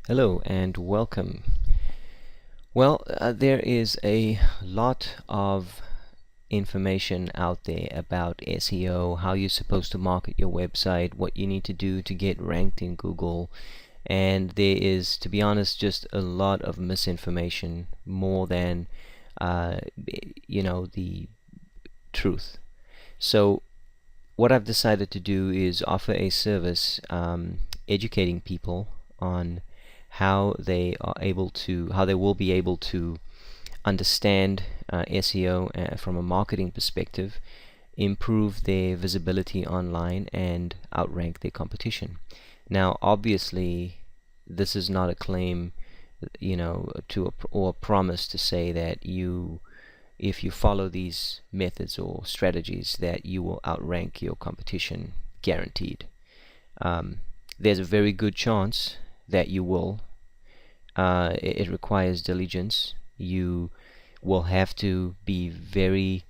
Hello and welcome. Well, there is a lot of information out there about SEO, how you're supposed to market your website, what you need to do to get ranked in Google, and there is, to be honest, just a lot of misinformation more than the truth. So what I've decided to do is offer a service educating people on how they will be able to understand SEO from a marketing perspective, improve their visibility online, and outrank their competition. Now, obviously, this is not a claim, or a promise to say that if you follow these methods or strategies, that you will outrank your competition, guaranteed. There's a very good chance that you will. It requires diligence. You will have to be very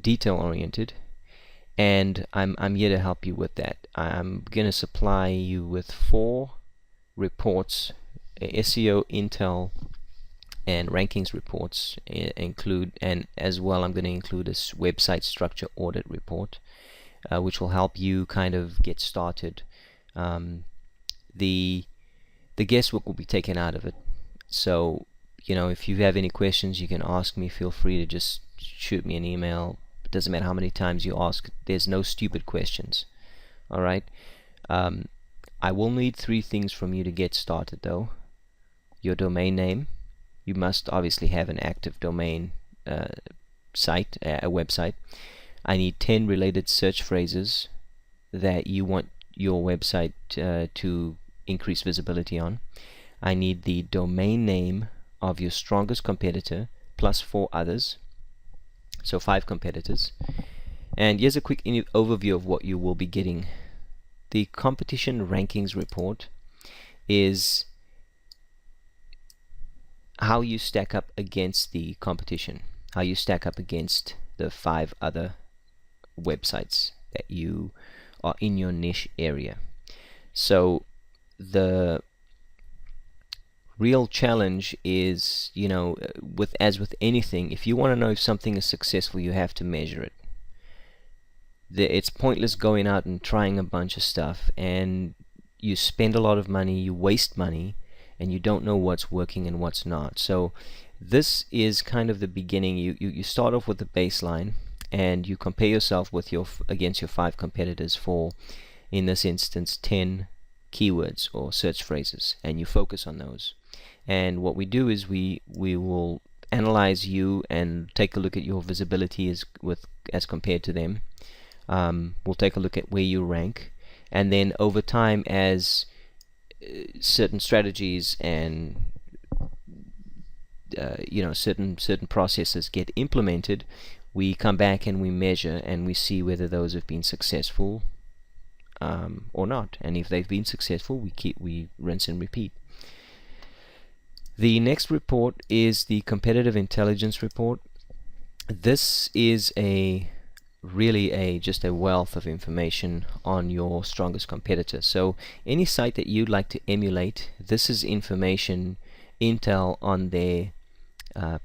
detail oriented, and I'm here to help you with that. I'm gonna supply you with 4 reports, SEO Intel and rankings reports and as well I'm going to include a website structure audit report, which will help you kind of get started. The guesswork will be taken out of it. So if you have any questions, you can ask me. Feel free to just shoot me an email. It doesn't matter how many times you ask. There's no stupid questions. All right. I will need 3 things from you to get started, though. Your domain name. You must obviously have an active domain site, a website. I need 10 related search phrases that you want your website to increase visibility on. I need the domain name of your strongest competitor plus 4 others, so 5 competitors. And here's a quick overview of what you will be getting. The competition rankings report is how you stack up against the competition, how you stack up against the 5 other websites that you are in your niche area. So the real challenge is, as with anything, if you want to know if something is successful, you have to measure it. It's pointless going out and trying a bunch of stuff, and you spend a lot of money, you waste money, and you don't know what's working and what's not. So this is kind of the beginning. You start off with the baseline, and you compare yourself against your 5 competitors for, in this instance, 10 keywords or search phrases, and you focus on those. And what we do is we will analyze you and take a look at your visibility as compared to them. We'll take a look at where you rank, and then over time, as certain strategies and certain processes get implemented, we come back and we measure and we see whether those have been successful or not. And if they've been successful, we rinse and repeat. The next report is the competitive intelligence report. This is just a wealth of information on your strongest competitor. So any site that you'd like to emulate, this is information, intel on their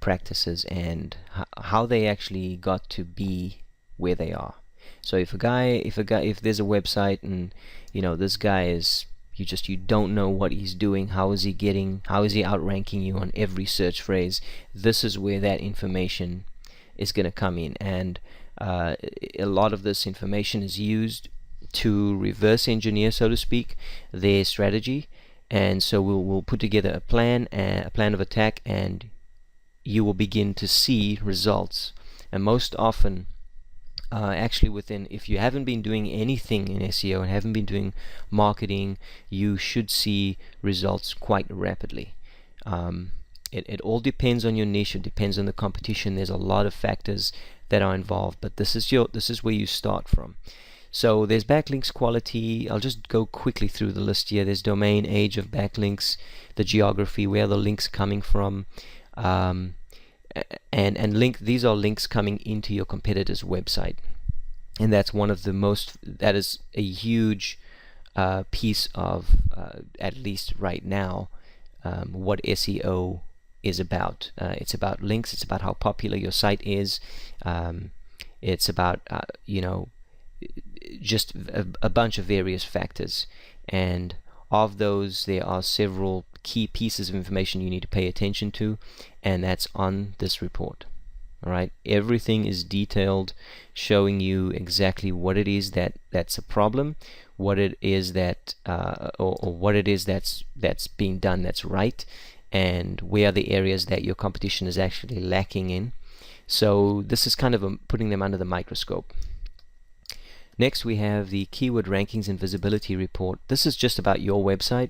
practices and how they actually got to be where they are. So if there's a website and this guy is, you don't know what he's doing, how is he outranking you on every search phrase, this is where that information is going to come in. And a lot of this information is used to reverse engineer, so to speak, their strategy. And so we'll put together a plan of attack, and you will begin to see results. And most often, actually if you haven't been doing anything in SEO and haven't been doing marketing, you should see results quite rapidly. It all depends on your niche. It depends on the competition. There's a lot of factors that are involved, but this is where you start from. So there's backlinks quality. I'll just go quickly through the list here. There's domain, age of backlinks, the geography, where the links coming from, and these are links coming into your competitor's website, and that is a huge piece of, at least right now, what SEO is about. It's about links. It's about how popular your site is. It's about just a bunch of various factors, and of those there are several key pieces of information you need to pay attention to, and that's on this report. Alright, everything is detailed, showing you exactly what it is that's a problem, what it is that or what it is that's being done that's right, and where are the areas that your competition is actually lacking in. So this is kind of putting them under the microscope. Next, we have the keyword rankings and visibility report. This is just about your website.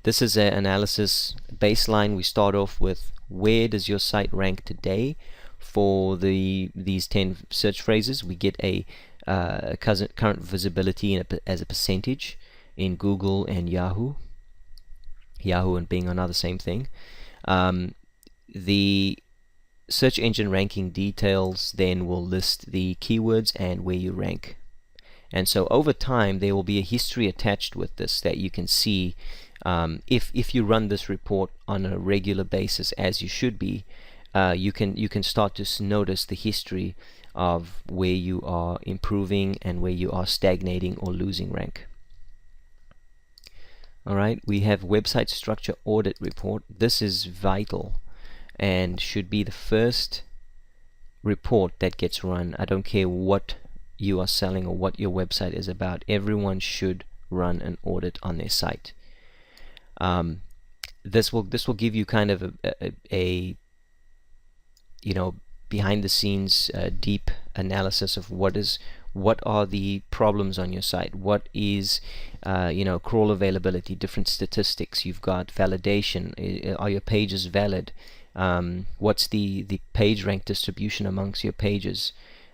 This is an analysis baseline. We start off with where does your site rank today for these 10 search phrases. We get a current visibility as a percentage in Google and Yahoo. Yahoo and Bing are not the same thing. The search engine ranking details then will list the keywords and where you rank. And so over time there will be a history attached with this that you can see if you run this report on a regular basis, as you should be. You can start to notice the history of where you are improving and where you are stagnating or losing rank. Alright, we have website structure audit report. This is vital and should be the first report that gets run. I don't care what you are selling or what your website is about. Everyone should run an audit on their site. This will give you kind of a behind the scenes deep analysis of what are the problems on your site, what is crawl availability, different statistics. You've got validation. Are your pages valid? What's the page rank distribution amongst your pages?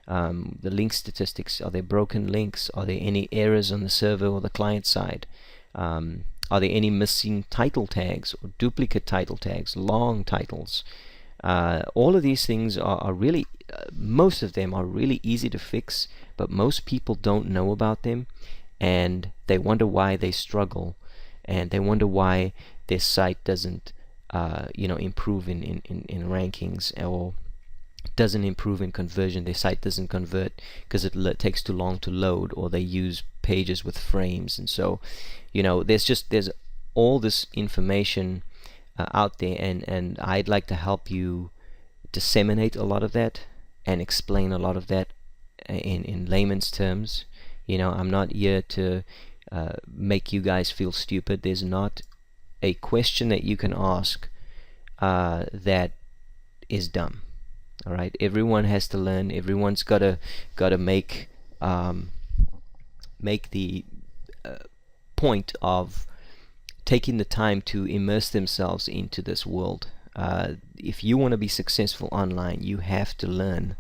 The link statistics, are there broken links? Are there any errors on the server or the client side? Are there any missing title tags or duplicate title tags, long titles? All of these things are really, most of them are really easy to fix, but most people don't know about them, and they wonder why they struggle, and they wonder why their site doesn't improve in rankings, or doesn't improve in conversion. Their site doesn't convert because it takes too long to load, or they use pages with frames. And so there's all this information out there, and I'd like to help you disseminate a lot of that and explain a lot of that in layman's terms. I'm not here to make you guys feel stupid. There's not a question that you can ask that is dumb. All right, everyone has to learn. Everyone's gotta make the point of taking the time to immerse themselves into this world. If you want to be successful online, you have to learn,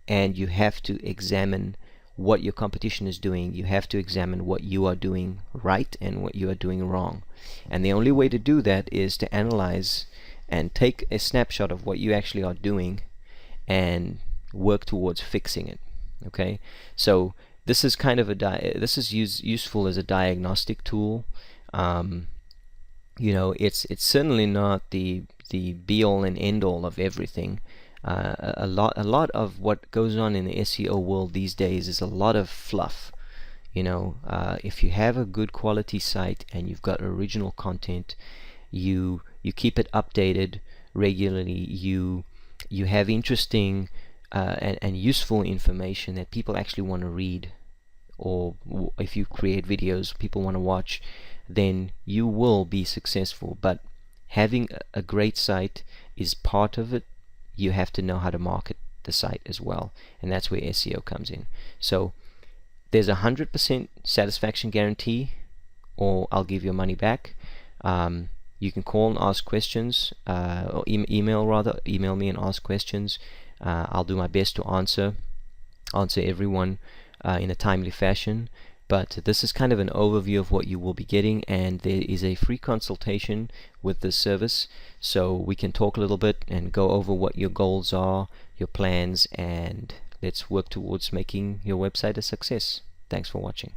and you have to examine what your competition is doing. You have to examine what you are doing right and what you are doing wrong. And the only way to do that is to analyze and take a snapshot of what you actually are doing and work towards fixing it. Okay, so this is kind of useful as a diagnostic tool. It's certainly not the be all and end all of everything. A lot of what goes on in the SEO world these days is a lot of fluff. If you have a good quality site and you've got original content, you keep it updated regularly, you have interesting and useful information that people actually want to read, or if you create videos people want to watch, then you will be successful. But having a great site is part of it. You have to know how to market the site as well, and that's where SEO comes in. So there's 100% satisfaction guarantee, or I'll give your money back. You can call and ask questions, or email me and ask questions. I'll do my best to answer everyone in a timely fashion. But this is kind of an overview of what you will be getting, and there is a free consultation with this service, so we can talk a little bit and go over what your goals are, your plans, and let's work towards making your website a success. Thanks for watching.